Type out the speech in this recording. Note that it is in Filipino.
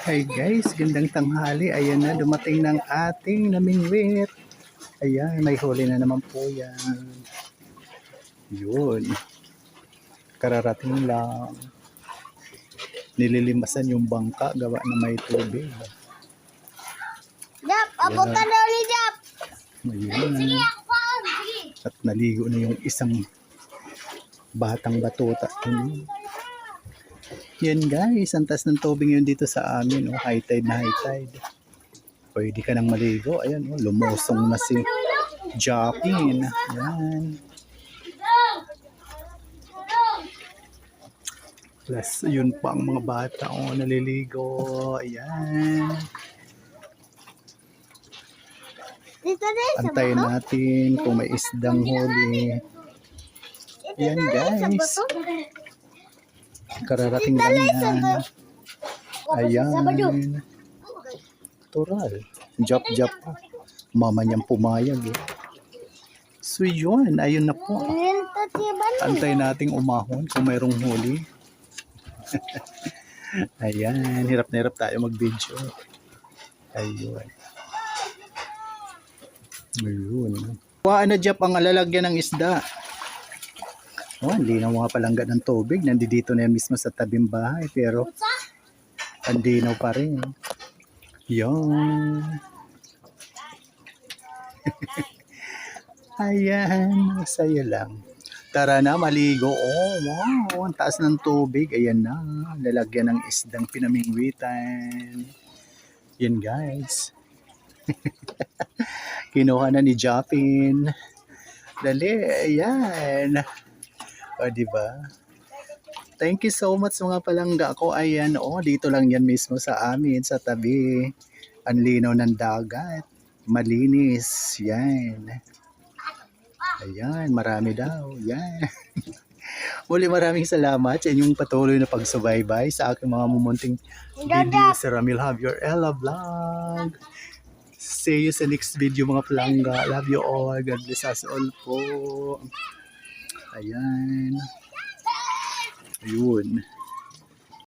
Hi guys, gandang tanghali. Ayan na, dumating ng ating namingwit. Ayan, may huli na naman po yan. Yun. Kararating lang. Nililimasan yung bangka, gawa na may tubig. Jap, abot ka daw ni Jap. Ayan. At naligo na yung isang batang batuta. Yan guys, ang taas ng tubig yun dito sa amin. Oh, high tide na high tide. Pwede ka nang maligo. Ayan, oh, lumusong na si Japin. Ayan. Plus, yun pa ang mga bata. Oh, naliligo. Ayan. Dito din sa Antayin natin kung may isdang huli. Ayan guys. Kararating lang yan. Ayan. Tural. Jap-jap. Mama niyang pumayag eh. So yun, ayun na po. Antay nating umahon kung mayroong huli. Ayan, hirap na hirap tayo mag-video. Ayun. Ayun. Kuhaan na Jap ang alalagyan ng isda. Oh, hindi na mga palangga ng tubig. Nandito na yan mismo sa tabing bahay. Pero, andinaw pa rin. Yan. Ayan. Masaya lang. Tara na, maligo. Oh, wow. Ang taas ng tubig. Ayan na. Lalagyan ng isdang pinamingwitan. Yan, guys. Kinuha na ni Japin. Dali. Ayan. O, diba? Thank you so much mga palangga ko. Ayan, dito lang yan mismo sa amin, sa tabi. Ang linaw ng dagat. Malinis. Yan. Ayan, marami daw. Yan. Muli maraming salamat sa inyong patuloy na pagsubaybay sa aking mga mumunting video sa Ramil Javier Ella Vlog. See you sa next video mga palangga. Love you all. God bless us all po. Ayan. Ayun.